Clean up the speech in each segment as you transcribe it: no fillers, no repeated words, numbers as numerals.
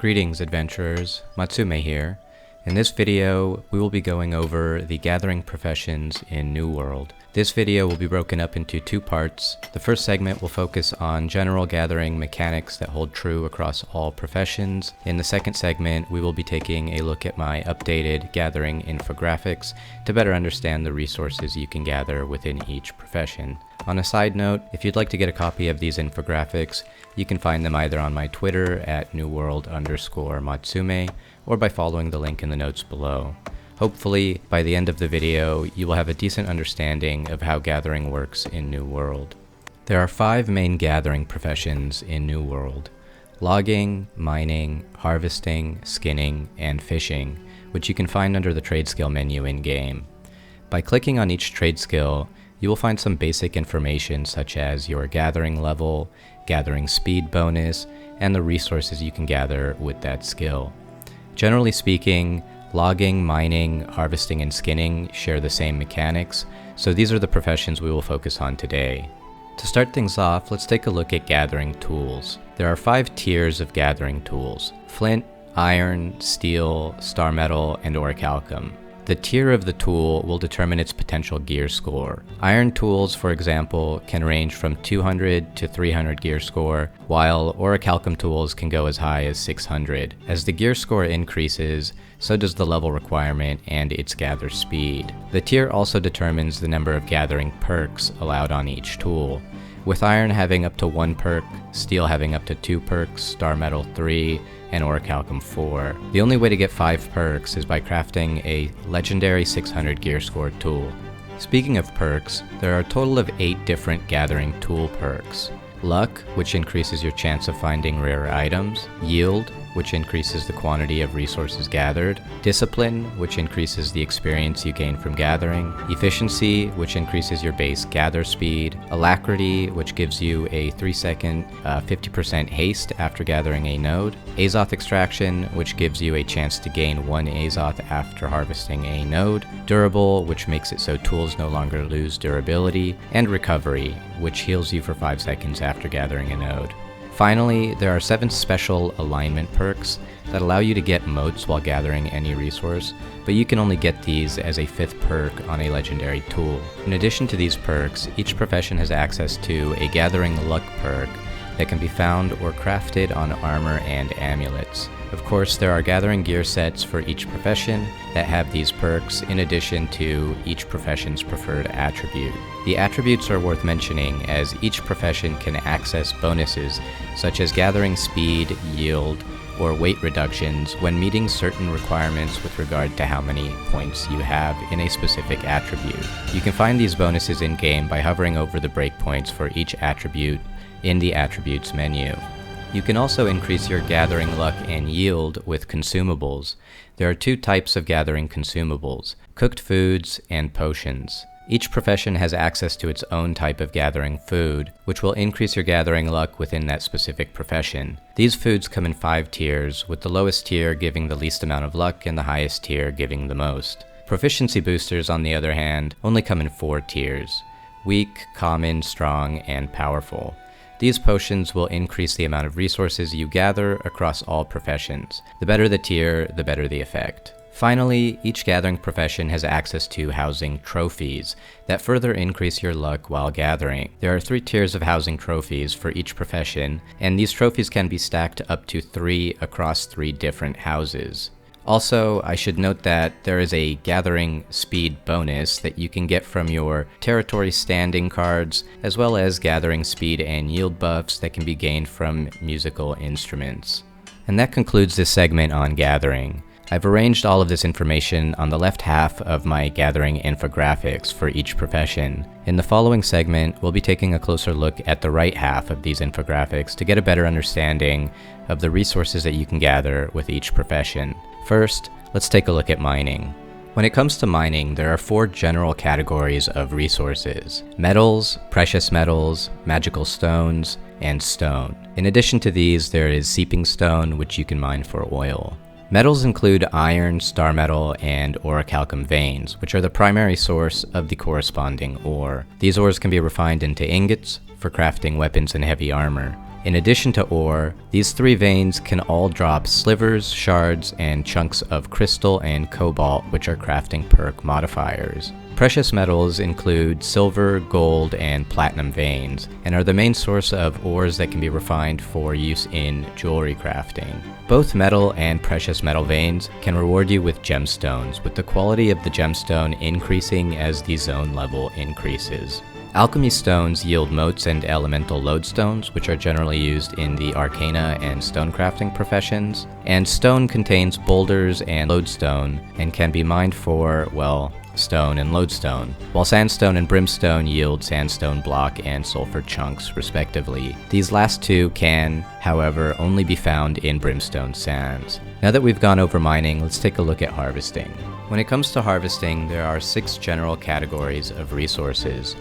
Greetings adventurers, Matsume here. In this video, we will be going over the gathering professions in New World. This video will be broken up into two parts. The first segment will focus on general gathering mechanics that hold true across all professions. In the second segment, we will be taking a look at my updated gathering infographics to better understand the resources you can gather within each profession. On a side note, if you'd like to get a copy of these infographics, you can find them either on my Twitter at newworld_Matsume or by following the link in the notes below. Hopefully, by the end of the video, you will have a decent understanding of how gathering works in New World. There are 5 main gathering professions in New World: logging, mining, harvesting, skinning, and fishing, which you can find under the trade skill menu in-game. By clicking on each trade skill, you will find some basic information such as your gathering level, gathering speed bonus, and the resources you can gather with that skill. Generally speaking, logging, mining, harvesting, and skinning share the same mechanics, so these are the professions we will focus on today. To start things off, let's take a look at gathering tools. There are 5 tiers of gathering tools: flint, iron, steel, star metal, and orichalcum. The tier of the tool will determine its potential gear score. Iron tools, for example, can range from 200 to 300 gear score, while orichalcum tools can go as high as 600. As the gear score increases, so does the level requirement and its gather speed. The tier also determines the number of gathering perks allowed on each tool, with iron having up to 1 perk, steel having up to 2 perks, star metal 3, and orichalcum 4. The only way to get 5 perks is by crafting a legendary 600 gear score tool. Speaking of perks, there are a total of 8 different gathering tool perks. Luck, which increases your chance of finding rare items. Yield, which increases the quantity of resources gathered. Discipline, which increases the experience you gain from gathering. Efficiency, which increases your base gather speed. Alacrity, which gives you a 3-second 50% haste after gathering a node. Azoth Extraction, which gives you a chance to gain 1 Azoth after harvesting a node. Durable, which makes it so tools no longer lose durability. And Recovery, which heals you for 5 seconds after gathering a node. Finally, there are 7 special alignment perks that allow you to get motes while gathering any resource, but you can only get these as a 5th perk on a legendary tool. In addition to these perks, each profession has access to a gathering luck perk that can be found or crafted on armor and amulets. Of course, there are gathering gear sets for each profession that have these perks in addition to each profession's preferred attribute. The attributes are worth mentioning as each profession can access bonuses such as gathering speed, yield, or weight reductions when meeting certain requirements with regard to how many points you have in a specific attribute. You can find these bonuses in-game by hovering over the breakpoints for each attribute in the attributes menu. You can also increase your gathering luck and yield with consumables. There are 2 types of gathering consumables: cooked foods and potions. Each profession has access to its own type of gathering food, which will increase your gathering luck within that specific profession. These foods come in 5 tiers, with the lowest tier giving the least amount of luck and the highest tier giving the most. Proficiency boosters, on the other hand, only come in 4 tiers: weak, common, strong, and powerful. These potions will increase the amount of resources you gather across all professions. The better the tier, the better the effect. Finally, each gathering profession has access to housing trophies that further increase your luck while gathering. There are 3 tiers of housing trophies for each profession, and these trophies can be stacked up to 3 across 3 different houses. Also, I should note that there is a gathering speed bonus that you can get from your territory standing cards, as well as gathering speed and yield buffs that can be gained from musical instruments. And that concludes this segment on gathering. I've arranged all of this information on the left half of my gathering infographics for each profession. In the following segment, we'll be taking a closer look at the right half of these infographics to get a better understanding of the resources that you can gather with each profession. First, let's take a look at mining. When it comes to mining, there are 4 general categories of resources: metals, precious metals, magical stones, and stone. In addition to these, there is seeping stone, which you can mine for oil. Metals include iron, star metal, and orichalcum veins, which are the primary source of the corresponding ore. These ores can be refined into ingots for crafting weapons and heavy armor. In addition to ore, these 3 veins can all drop slivers, shards, and chunks of crystal and cobalt, which are crafting perk modifiers. Precious metals include silver, gold, and platinum veins, and are the main source of ores that can be refined for use in jewelry crafting. Both metal and precious metal veins can reward you with gemstones, with the quality of the gemstone increasing as the zone level increases. Alchemy stones yield motes and elemental lodestones, which are generally used in the arcana and stonecrafting professions, and stone contains boulders and lodestone, and can be mined for, well, stone and lodestone, while sandstone and brimstone yield sandstone block and sulfur chunks, respectively. These last 2 can, however, only be found in brimstone sands. Now that we've gone over mining, let's take a look at harvesting. When it comes to harvesting, there are 6 general categories of resources: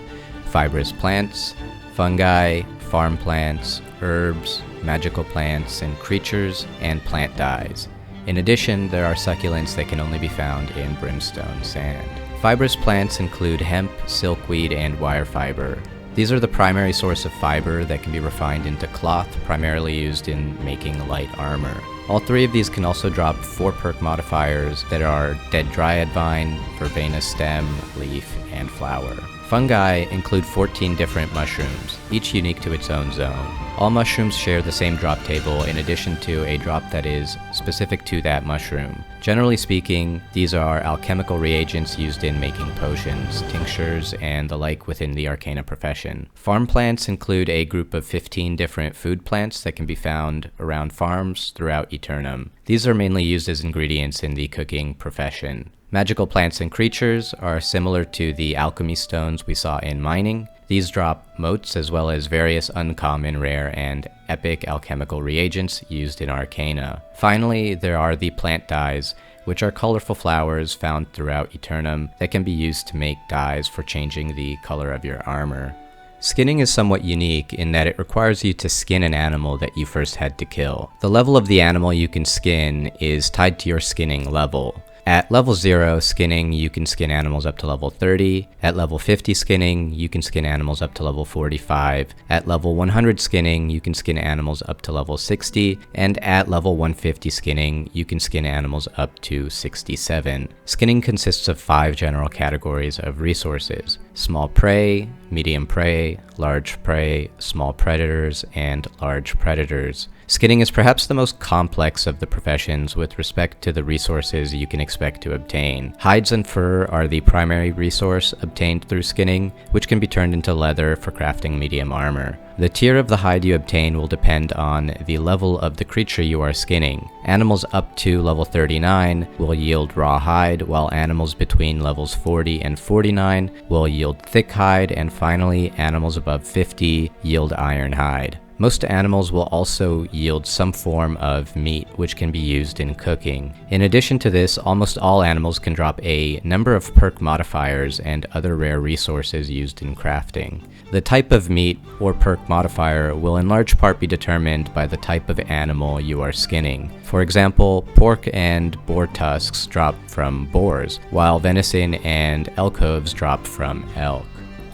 fibrous plants, fungi, farm plants, herbs, magical plants and creatures, and plant dyes. In addition, there are succulents that can only be found in brimstone sand. Fibrous plants include hemp, silkweed, and wire fiber. These are the primary source of fiber that can be refined into cloth, primarily used in making light armor. All 3 of these can also drop 4 perk modifiers that are dead dryad vine, verbena stem, leaf, and flower. Fungi include 14 different mushrooms, each unique to its own zone. All mushrooms share the same drop table in addition to a drop that is specific to that mushroom. Generally speaking, these are alchemical reagents used in making potions, tinctures, and the like within the arcana profession. Farm plants include a group of 15 different food plants that can be found around farms throughout Eternum. These are mainly used as ingredients in the cooking profession. Magical plants and creatures are similar to the alchemy stones we saw in mining. These drop motes as well as various uncommon, rare, and epic alchemical reagents used in arcana. Finally, there are the plant dyes, which are colorful flowers found throughout Eternum that can be used to make dyes for changing the color of your armor. Skinning is somewhat unique in that it requires you to skin an animal that you first had to kill. The level of the animal you can skin is tied to your skinning level. At level 0 skinning, you can skin animals up to level 30. At level 50 skinning, you can skin animals up to level 45. At level 100 skinning, you can skin animals up to level 60. And at level 150 skinning, you can skin animals up to 67. Skinning consists of 5 general categories of resources: small prey, medium prey, large prey, small predators, and large predators. Skinning is perhaps the most complex of the professions with respect to the resources you can expect to obtain. Hides and fur are the primary resource obtained through skinning, which can be turned into leather for crafting medium armor. The tier of the hide you obtain will depend on the level of the creature you are skinning. Animals up to level 39 will yield raw hide, while animals between levels 40 and 49 will yield thick hide, and finally, animals above 50 yield iron hide. Most animals will also yield some form of meat, which can be used in cooking. In addition to this, almost all animals can drop a number of perk modifiers and other rare resources used in crafting. The type of meat or perk modifier will in large part be determined by the type of animal you are skinning. For example, pork and boar tusks drop from boars, while venison and elk hooves drop from elk.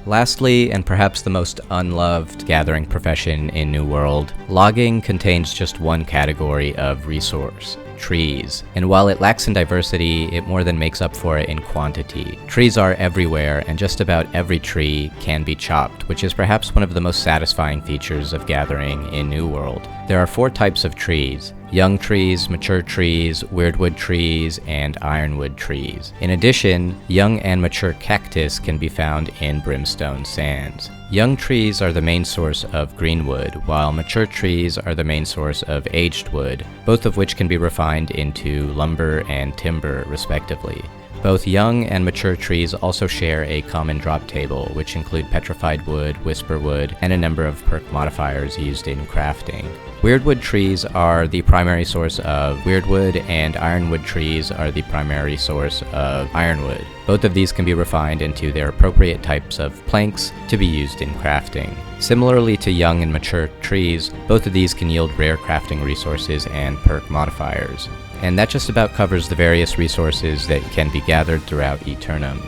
Lastly, and perhaps the most unloved gathering profession in New World, logging contains just one category of resource: trees. And while it lacks in diversity, it more than makes up for it in quantity. Trees are everywhere, and just about every tree can be chopped, which is perhaps one of the most satisfying features of gathering in New World. There are 4 types of trees: young trees, mature trees, weirdwood trees, and ironwood trees. In addition, young and mature cactus can be found in brimstone sands. Young trees are the main source of greenwood, while mature trees are the main source of aged wood, both of which can be refined into lumber and timber, respectively. Both young and mature trees also share a common drop table, which include petrified wood, whisper wood, and a number of perk modifiers used in crafting. Weirdwood trees are the primary source of weirdwood, and ironwood trees are the primary source of ironwood. Both of these can be refined into their appropriate types of planks to be used in crafting. Similarly to young and mature trees, both of these can yield rare crafting resources and perk modifiers. And that just about covers the various resources that can be gathered throughout Eternum.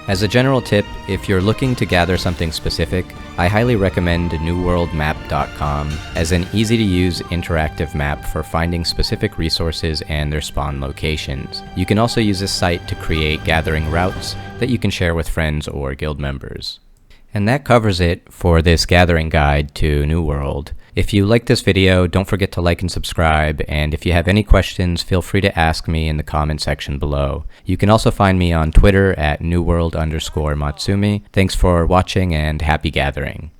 As a general tip, if you're looking to gather something specific, I highly recommend newworldmap.com as an easy-to-use interactive map for finding specific resources and their spawn locations. You can also use this site to create gathering routes that you can share with friends or guild members. And that covers it for this gathering guide to New World. If you like this video, don't forget to like and subscribe, and if you have any questions, feel free to ask me in the comment section below. You can also find me on Twitter at newworld_Matsumi. Thanks for watching and happy gathering.